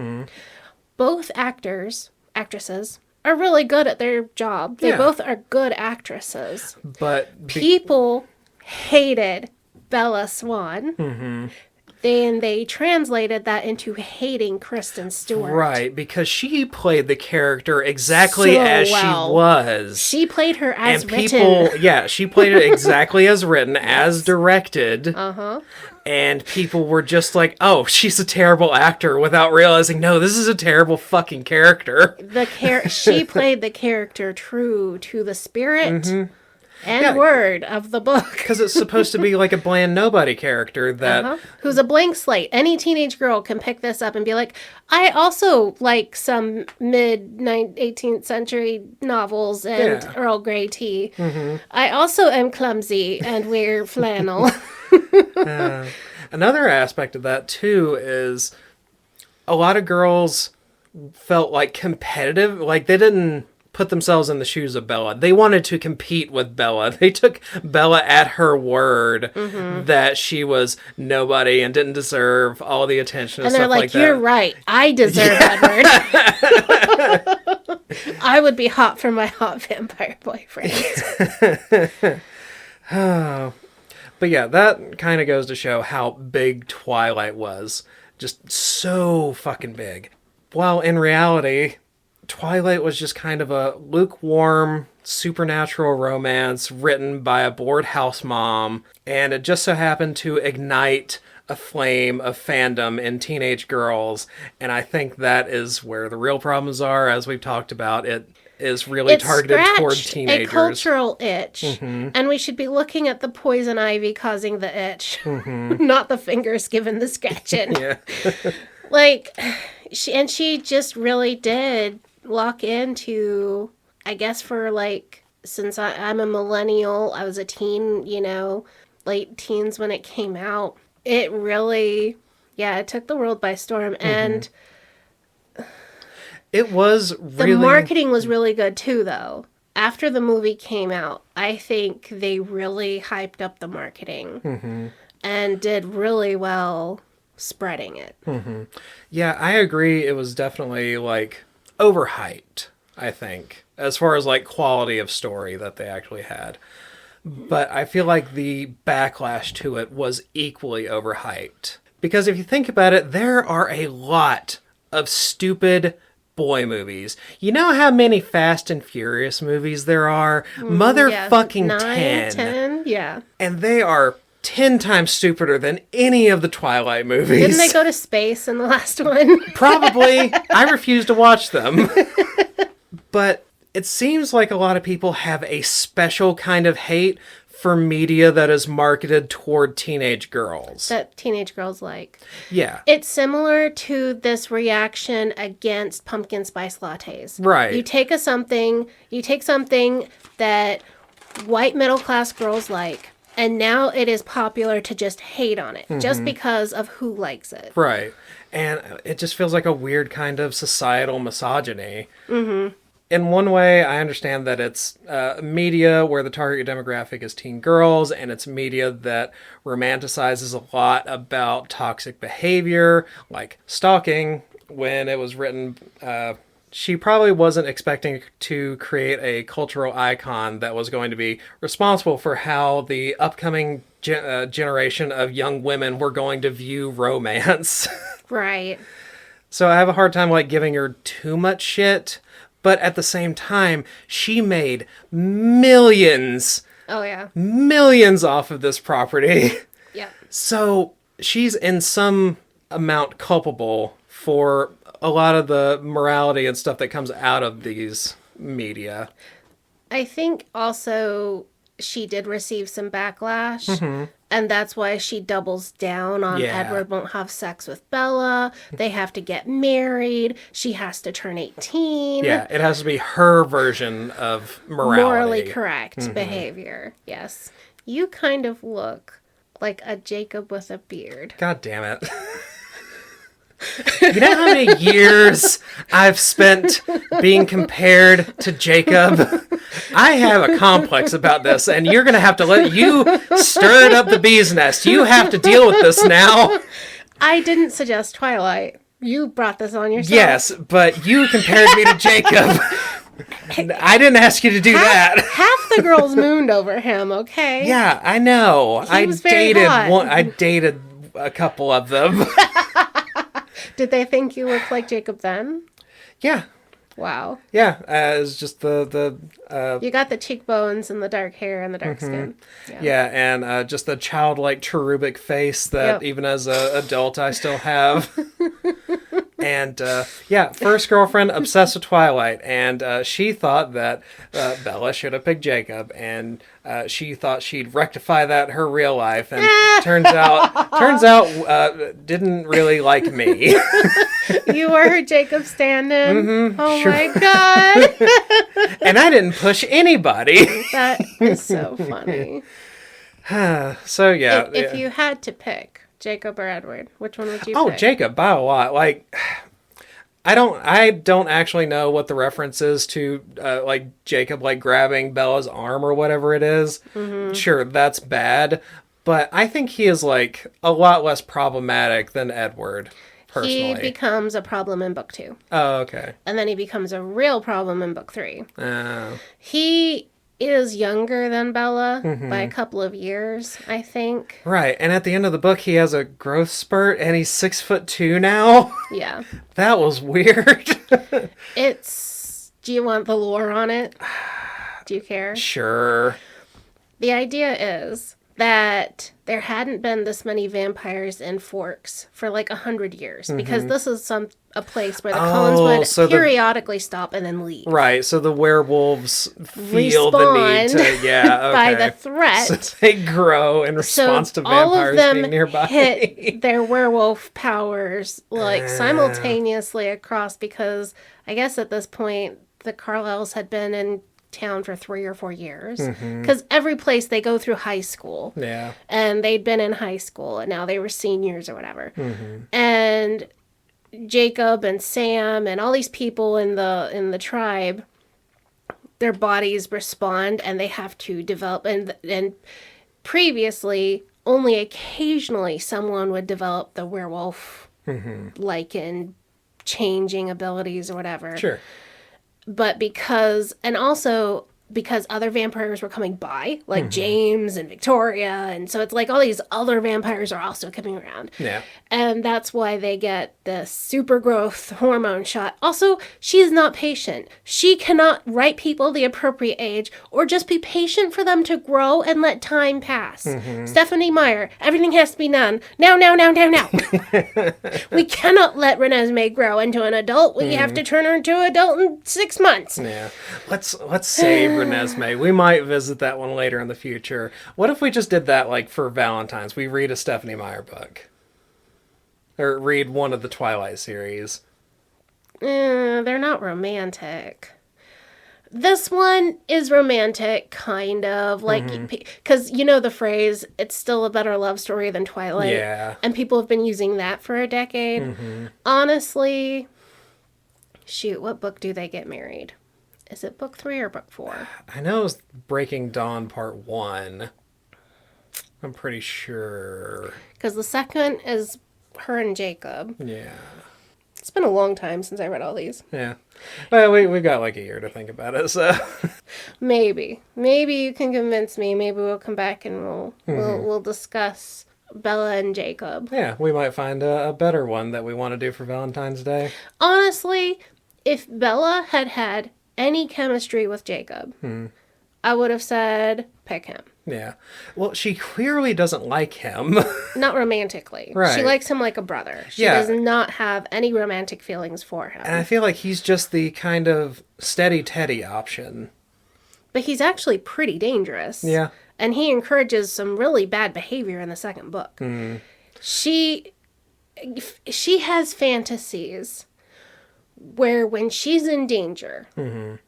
Both actresses are really good at their job. They both are good actresses. But people hated Bella Swan. Then they translated that into hating Kristen Stewart. Right, because she played the character exactly as she was. She played her as written. Yeah, she played it exactly as written, as directed. And people were just like, oh, she's a terrible actor, without realizing, no, this is a terrible fucking character. She played the character true to the spirit and word of the book. Because it's supposed to be like a bland nobody character that... who's a blank slate. Any teenage girl can pick this up and be like, I also like some mid-18th century novels and Earl Grey tea. I also am clumsy and wear flannel. Another aspect of that, too, is a lot of girls felt like competitive. Like, they didn't put themselves in the shoes of Bella. They wanted to compete with Bella. They took Bella at her word that she was nobody and didn't deserve all the attention and stuff like that. You're right. I deserve Edward. I would be hot for my hot vampire boyfriend. But yeah, that kind of goes to show how big Twilight was. Just so fucking big. While in reality, Twilight was just kind of a lukewarm, supernatural romance written by a bored house mom, and it just so happened to ignite a flame of fandom in teenage girls, and I think that is where the real problems are, as we've talked about. It is really targeted toward teenagers. A cultural itch, and we should be looking at the poison ivy causing the itch, not the fingers giving the scratching. Yeah. She just really did lock into, I guess since I'm a millennial, I was a teen, late teens when it came out. It really, it took the world by storm. And it was really... The marketing was really good too, though. After the movie came out, I think they really hyped up the marketing and did really well spreading it. Yeah, I agree. It was definitely, overhyped, I think, as far as, quality of story that they actually had. But I feel like the backlash to it was equally overhyped. Because if you think about it, there are a lot of stupid boy movies. You know how many Fast and Furious movies there are? Motherfucking 9, 10, yeah. And they are 10 times stupider than any of the Twilight movies. Didn't they go to space in the last one? Probably. I refuse to watch them. But it seems like a lot of people have a special kind of hate for media that is marketed toward teenage girls. That teenage girls like. Yeah. It's similar to this reaction against pumpkin spice lattes. Right. You take something that white middle class girls like, and now it is popular to just hate on it just because of who likes it. Right. And it just feels like a weird kind of societal misogyny. In one way, I understand that it's media where the target demographic is teen girls, and it's media that romanticizes a lot about toxic behavior, like stalking. When it was written, she probably wasn't expecting to create a cultural icon that was going to be responsible for how the upcoming generation of young women were going to view romance. Right. So I have a hard time giving her too much shit. But at the same time, she made millions. Oh, yeah. Millions off of this property. Yeah. So she's in some amount culpable for a lot of the morality and stuff that comes out of these media. I think also she did receive some backlash. And that's why she doubles down on Edward won't have sex with Bella. They have to get married. She has to turn 18. Yeah, it has to be her version of morality. Morally correct behavior. Yes. You kind of look like a Jacob with a beard. God damn it. You know how many years I've spent being compared to Jacob? I have a complex about this, and you're going to have to let you stir it up the bee's nest. You have to deal with this now. I didn't suggest Twilight. You brought this on yourself. Yes, but you compared me to Jacob. I didn't ask you to do that. Half the girls mooned over him, okay? Yeah, I know. He was very hot. I dated a couple of them. Did they think you looked like Jacob then? Yeah. Wow. Yeah, it's just the you got the cheekbones and the dark hair and the dark skin. Yeah, and just the childlike cherubic face that even as an adult I still have. And first girlfriend obsessed with Twilight, and she thought that Bella should have picked Jacob, and she thought she'd rectify that in her real life, and turns out didn't really like me. You were her Jacob stand-in. Oh my god! And I didn't push anybody. That is so funny. So yeah, if you had to pick Jacob or Edward? Which one would you Oh, pick? Jacob, by a lot. Like, I don't actually know what the reference is to, like, Jacob, like, grabbing Bella's arm or whatever it is. Mm-hmm. Sure, that's bad. But I think he is, like, a lot less problematic than Edward, personally. He becomes a problem in book 2. Oh, okay. And then he becomes a real problem in book 3. Oh. He is younger than Bella by a couple of years, I think. Right, and at the end of the book, he has a growth spurt, and he's 6'2" now. Yeah. That was weird. Do you want the lore on it? Do you care? Sure. The idea is that there hadn't been this many vampires in Forks for like 100 years, because this is a place where the Cullens would periodically stop and then leave. Right, so the werewolves feel the need to, by the threat. So they grow in response to vampires being nearby. All of them hit their werewolf powers like simultaneously across, because I guess at this point the Carlyles had been in town for 3 or 4 years, because every place they go through high school, and they'd been in high school and now they were seniors or whatever, and Jacob and Sam and all these people in the tribe, their bodies respond and they have to develop, and previously only occasionally someone would develop the werewolf lichen changing abilities or whatever. Sure. But because other vampires were coming by, like James and Victoria, and so it's like all these other vampires are also coming around. Yeah. And that's why they get the super growth hormone shot. Also, she is not patient. She cannot write people the appropriate age or just be patient for them to grow and let time pass. Stephenie Meyer, everything has to be done now. We cannot let Renesmee grow into an adult. We have to turn her into an adult in 6 months. Yeah. Let's save Renesmee. We might visit that one later in the future. What if we just did that, like, for Valentines? We read a Stephenie Meyer book. Or read one of the Twilight series. They're not romantic. This one is romantic, kind of. Like, because you know the phrase, it's still a better love story than Twilight. Yeah. And people have been using that for a decade. Honestly, shoot, what book do they get married? Is it book 3 or book 4? I know it was Breaking Dawn Part 1. I'm pretty sure. Because the second is her and Jacob. Yeah. It's been a long time since I read all these. Yeah. Well, we've got like a year to think about it, so. Maybe you can convince me. Maybe we'll come back and we'll discuss Bella and Jacob. Yeah, we might find a better one that we want to do for Valentine's Day. Honestly, if Bella had had any chemistry with Jacob, I would have said pick him. Yeah. Well, she clearly doesn't like him. Not romantically. Right. She likes him like a brother. She does not have any romantic feelings for him. And I feel like he's just the kind of steady Teddy option. But he's actually pretty dangerous. Yeah. And he encourages some really bad behavior in the second book. She has fantasies where when she's in danger,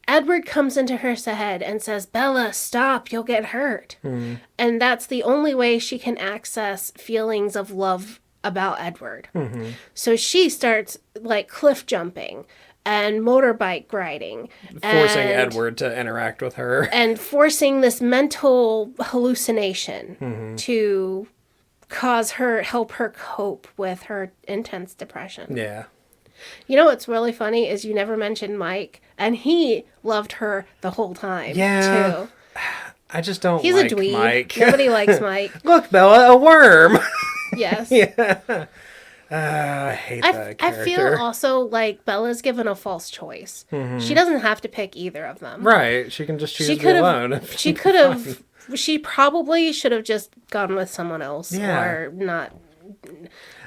Edward comes into her head and says, Bella, stop, you'll get hurt. And that's the only way she can access feelings of love about Edward. So she starts like cliff jumping and motorbike riding. Forcing Edward to interact with her. And forcing this mental hallucination to help her cope with her intense depression. Yeah. You know what's really funny is you never mentioned Mike, and he loved her the whole time, too. I just don't He's like a dweeb. Mike. Nobody likes Mike. Look, Bella, a worm! Yes. Yeah. I hate that character. I feel also like Bella's given a false choice. She doesn't have to pick either of them. Right. She can just choose to be alone. She could have... She probably should have just gone with someone else, or not...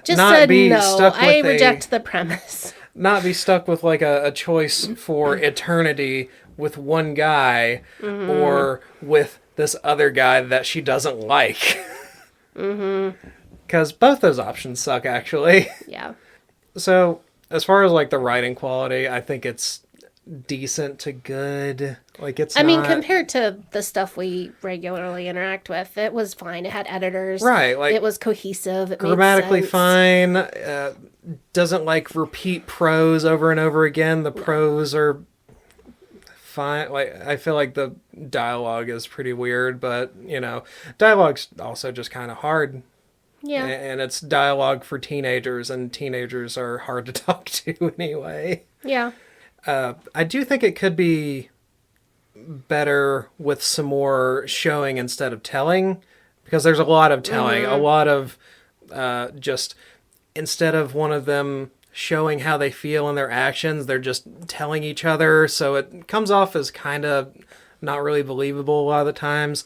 Just not said be no. Stuck with I reject the premise. Not be stuck with like a choice for eternity with one guy or with this other guy that she doesn't like. Because both those options suck, actually. Yeah. So as far as like the writing quality, I think it's decent to good. Like, it's I mean, not... compared to the stuff we regularly interact with, it was fine. It had editors. Right, like... It was cohesive. It grammatically made sense. fine. Doesn't, like, repeat prose over and over again. The prose are fine. Like, I feel like the dialogue is pretty weird, but, dialogue's also just kind of hard. Yeah. And it's dialogue for teenagers, and teenagers are hard to talk to anyway. Yeah. I do think it could be better with some more showing instead of telling, because there's a lot of telling, a lot of just, instead of one of them showing how they feel in their actions, they're just telling each other, so it comes off as kind of not really believable a lot of the times.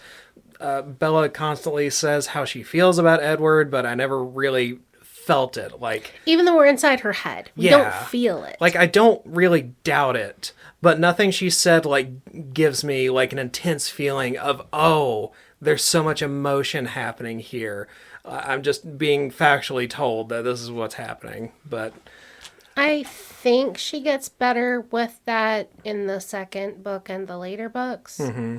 Bella constantly says how she feels about Edward, but I never really felt it. Like, even though we're inside her head, we don't feel it. Like, I don't really doubt it, but nothing she said, like, gives me, like, an intense feeling of, oh, there's so much emotion happening here. I'm just being factually told that this is what's happening, but... I think she gets better with that in the second book and the later books. Mm-hmm.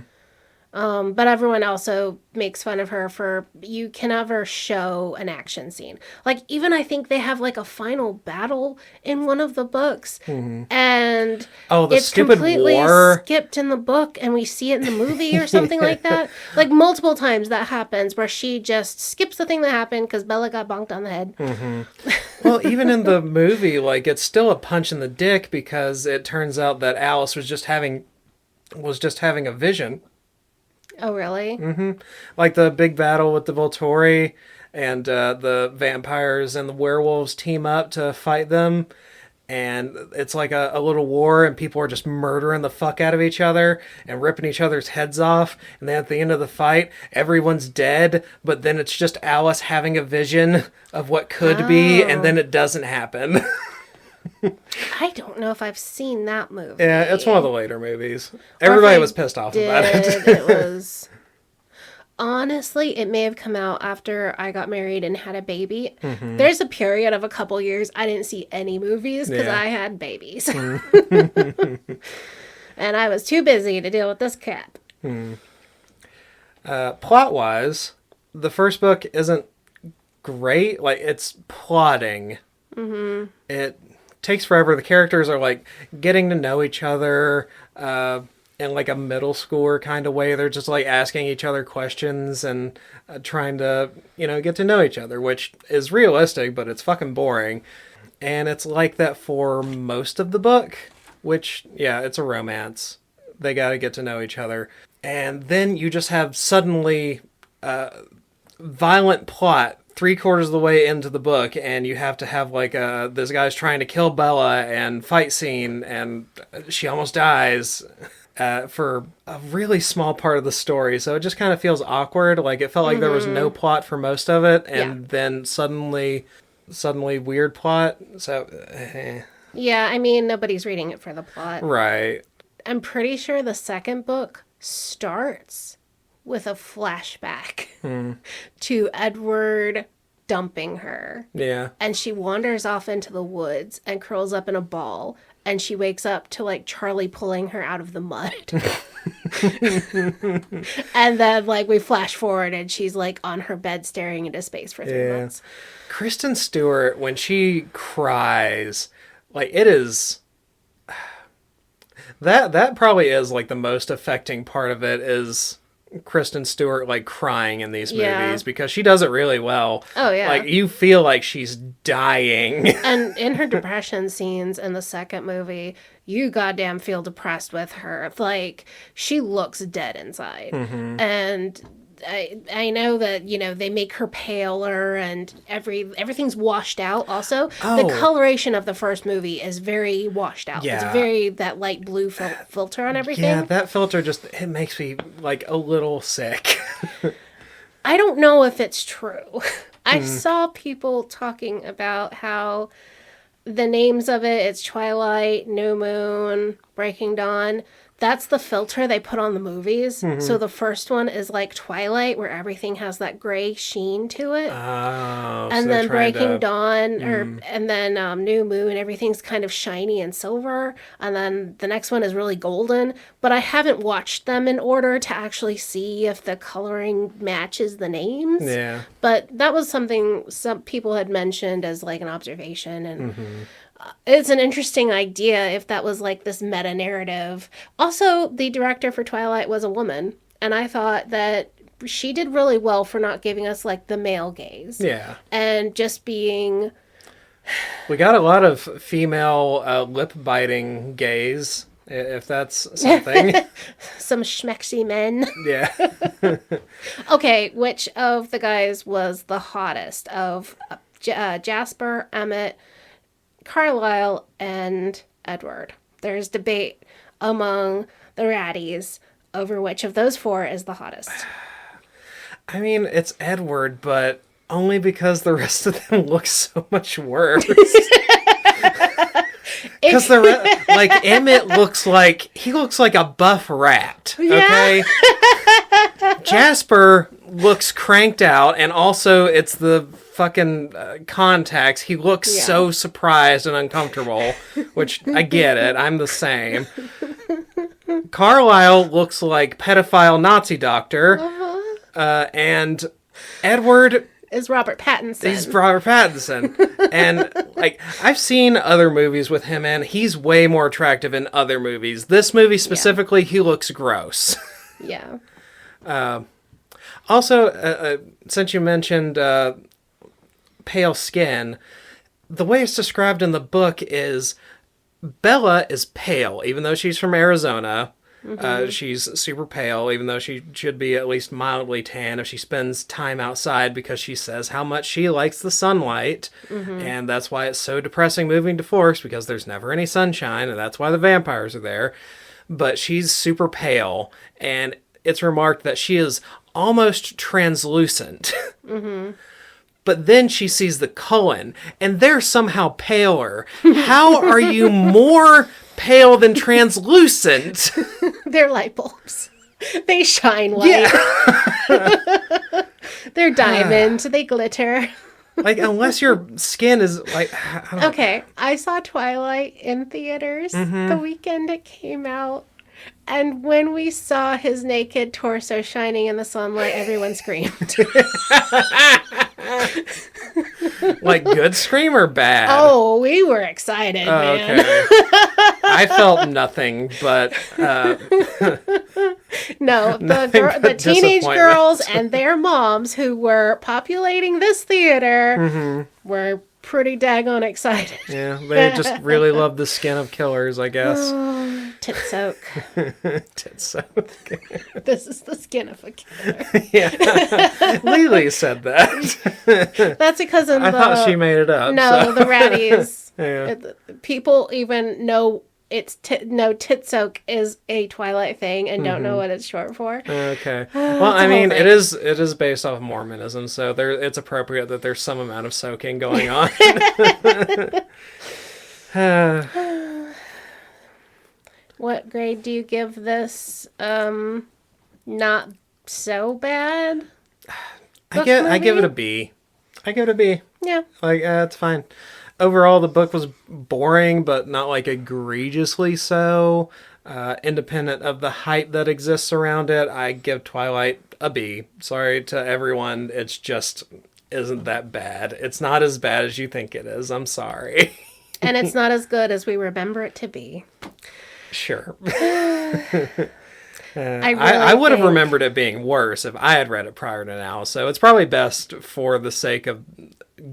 But everyone also makes fun of her for, you can never show an action scene. Like, even I think they have, like, a final battle in one of the books. Mm-hmm. And it's completely war. Skipped in the book, and we see it in the movie or something like that. Like, multiple times that happens, where she just skips the thing that happened because Bella got bonked on the head. Mm-hmm. Well, even in the movie, like, it's still a punch in the dick, because it turns out that Alice was just having a vision. Oh, really? Mm-hmm. Like the big battle with the Volturi, and the vampires and the werewolves team up to fight them. And it's like a little war, and people are just murdering the fuck out of each other and ripping each other's heads off. And then at the end of the fight, everyone's dead, but then it's just Alice having a vision of what could be, and then it doesn't happen. I don't know if I've seen that movie. Yeah, it's one of the later movies. Everybody was pissed off about it. It was... Honestly, it may have come out after I got married and had a baby. Mm-hmm. There's a period of a couple years I didn't see any movies because I had babies. And I was too busy to deal with this crap. Plot-wise, the first book isn't great. Like, it's plotting. Mm-hmm. It takes forever. The characters are, like, getting to know each other in, like, a middle schooler kind of way. They're just, like, asking each other questions and trying to, get to know each other, which is realistic, but it's fucking boring. And it's like that for most of the book, which, yeah, it's a romance. They gotta get to know each other. And then you just have suddenly violent plot 3/4 of the way into the book, and you have to have, like, this guy's trying to kill Bella, and fight scene, and she almost dies for a really small part of the story. So it just kind of feels awkward. Like, it felt like there was no plot for most of it, and then suddenly weird plot. So, Yeah, I mean, nobody's reading it for the plot. Right. I'm pretty sure the second book starts with a flashback to Edward dumping her. Yeah. And she wanders off into the woods and curls up in a ball. And she wakes up to, like, Charlie pulling her out of the mud. And then, like, we flash forward and she's, like, on her bed staring into space for 3 months. Kristen Stewart, when she cries, like, it is... That probably is, like, the most affecting part of it is Kristen Stewart, like, crying in these movies, because she does it really well. Oh, yeah. Like, you feel like she's dying. And in her depression scenes in the second movie, you goddamn feel depressed with her. Like, she looks dead inside. Mm-hmm. And I know that, they make her paler and everything's washed out also. Oh. The coloration of the first movie is very washed out. Yeah. It's very that light blue filter on everything. Yeah, that filter it makes me, like, a little sick. I don't know if it's true. I saw people talking about how the names of it's Twilight, New Moon, Breaking Dawn. That's the filter they put on the movies. So the first one is like Twilight, where everything has that gray sheen to it. Oh, And then Breaking Dawn, and then New Moon, everything's kind of shiny and silver. And then the next one is really golden. But I haven't watched them in order to actually see if the coloring matches the names. Yeah. But that was something some people had mentioned as like an observation. And it's an interesting idea if that was like this meta narrative. Also, the director for Twilight was a woman. And I thought that she did really well for not giving us like the male gaze. Yeah. And just being... We got a lot of female lip biting gaze, if that's something. Some schmexy men. Yeah. Okay, which of the guys was the hottest of Jasper, Emmett, Carlisle, and Edward? There's debate among the ratties over which of those four is the hottest. I mean, it's Edward, but only because the rest of them look so much worse. Because like Emmett looks like a buff rat. Okay. Jasper looks cranked out, and also it's the fucking contacts. He looks so surprised and uncomfortable, which I get it. I'm the same. Carlisle looks like pedophile Nazi doctor, and Edward is Robert Pattinson. He's Robert Pattinson. And, like, I've seen other movies with him in. He's way more attractive in other movies. This movie specifically, he looks gross. Yeah. Also, since you mentioned pale skin, the way it's described in the book is Bella is pale, even though she's from Arizona. She's super pale, even though she should be at least mildly tan if she spends time outside, because she says how much she likes the sunlight. And that's why it's so depressing moving to Forks, because there's never any sunshine, and that's why the vampires are there. But she's super pale, and it's remarked that she is almost translucent. But then she sees the Cullen, and they're somehow paler. How are you more pale than translucent? They're light bulbs. They shine white. Yeah. They're diamond. They glitter. Like, unless your skin is like... Okay, I saw Twilight in theaters the weekend it came out. And when we saw his naked torso shining in the sunlight, everyone screamed. Like, good scream or bad? Oh, we were excited, man. Okay. I felt nothing but... No, the teenage girls and their moms who were populating this theater were pretty daggone excited. Yeah, they just really love the skin of killers, I guess. Oh, tit soak. Tit soak. This is the skin of a killer. Yeah. Lily said that. That's because I thought she made it up. No, so. the ratties. Yeah. People even know tit soak is a Twilight thing and don't know what it's short for. Okay. Well, I mean, it is based off Mormonism, so it's appropriate that there's some amount of soaking going on. What grade do you give this? Not so bad. I give it a B. I give it a B. Yeah. Like, it's fine. Overall, the book was boring, but not like egregiously so. Independent of the hype that exists around it, I give Twilight a B. Sorry to everyone, it's just isn't that bad. It's not as bad as you think it is. I'm sorry. And it's not as good as we remember it to be. Sure. I would have remembered it being worse if I had read it prior to now, so it's probably best for the sake of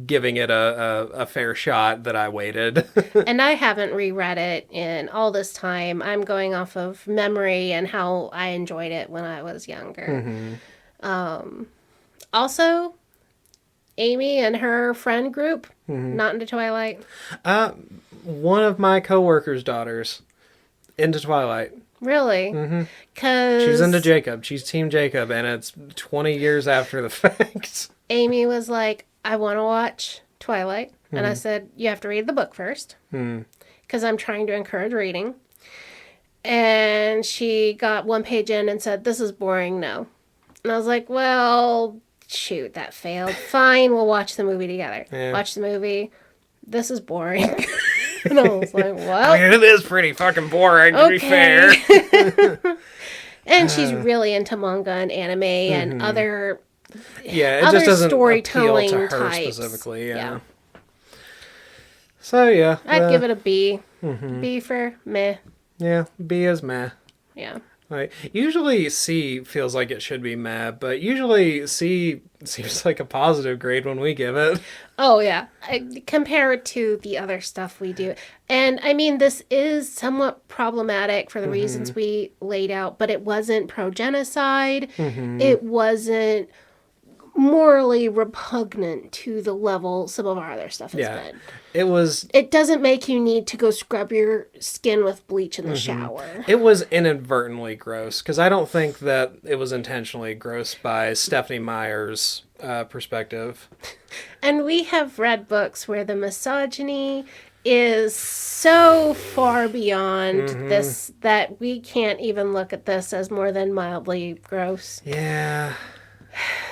giving it a fair shot that I waited. And I haven't reread it in all this time. I'm going off of memory and how I enjoyed it when I was younger. Also, Amy and her friend group, not into Twilight. One of my coworkers' daughters into Twilight. Really? Because she's into Jacob. She's Team Jacob, and it's 20 years after the fact. Amy was like, I want to watch Twilight. And I said, you have to read the book first. Because I'm trying to encourage reading. And she got one page in and said, "This is boring, no." And I was like, well, shoot, that failed. Fine, we'll watch the movie together. Yeah. Watch the movie. This is boring. And I was like, well. I mean, it is pretty fucking boring, to be fair. And she's really into manga and anime and other it just doesn't storytelling appeal to her types. specifically. Yeah. So, yeah. I'd give it a B. B for meh. Yeah, B is meh. Yeah. Right. Usually C feels like it should be meh, but usually C seems like a positive grade when we give it. Oh, yeah. Compare it to the other stuff we do. And, I mean, this is somewhat problematic for the reasons we laid out, but it wasn't pro-genocide. It wasn't morally repugnant to the level some of our other stuff has been. It was... It doesn't make you need to go scrub your skin with bleach in the shower. It was inadvertently gross, because I don't think that it was intentionally gross by Stephenie Meyer's perspective. And we have read books where the misogyny is so far beyond this that we can't even look at this as more than mildly gross. Yeah.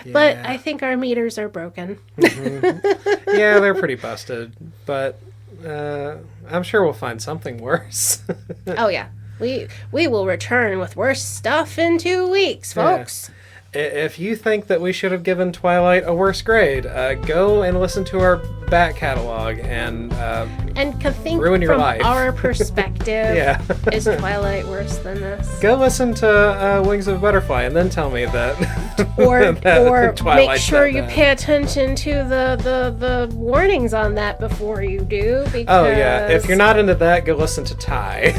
But I think our meters are broken. Yeah, they're pretty busted. But I'm sure we'll find something worse. Oh, yeah. We will return with worse stuff in 2 weeks, folks. Yeah. If you think that we should have given Twilight a worse grade, go and listen to our back catalog and think ruin your from life. our perspective, Yeah. is Twilight worse than this? Go listen to Wings of a Butterfly and then tell me that. Or Twilight make sure said you that. pay attention to the warnings on that before you do. Because, Oh yeah, if you're not into that, go listen to Ty.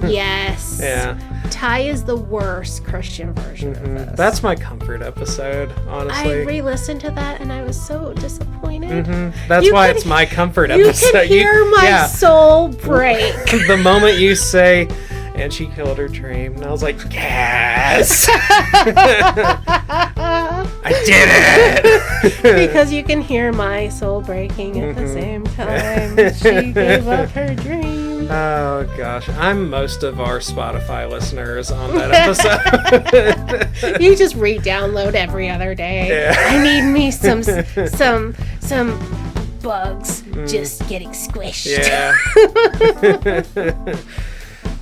Yes. Yeah. Ty is the worst Christian version of this. That's my comfort episode, honestly. I re-listened to that and I was so disappointed. That's You why can- it's my comfort You episode. can hear my soul break. The moment you say, and she killed her dream, and I was like, yes! I did it! Because you can hear my soul breaking at the same time. She gave up her dream. Oh gosh, I'm most of our Spotify listeners on that episode. You just re-download every other day. Yeah. I need me some bugs just getting squished. Yeah.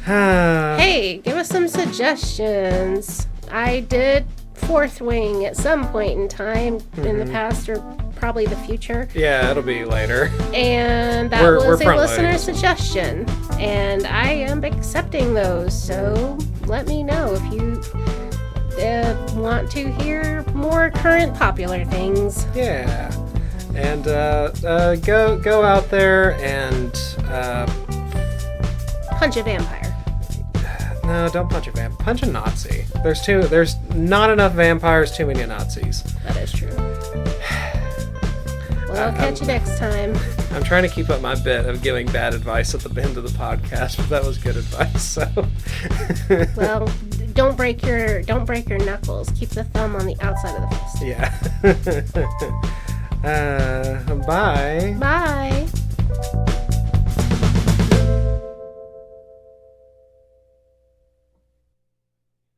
Hey, give us some suggestions. I did Fourth Wing at some point in time in the past or probably the future. Yeah, it'll be later. And that We're was a front-loading listener this one. suggestion. And I am accepting those. So let me know if you want to hear more current popular things. Yeah. And go out there and Punch a vampire. no, don't punch a vampire. Punch a Nazi. There's not enough vampires, too many Nazis. That is true. Well, I'll catch you next time. I'm trying to keep up my bit of giving bad advice at the end of the podcast, but that was good advice. So, Well, don't break your knuckles. Keep the thumb on the outside of the fist. yeah. Bye. Bye.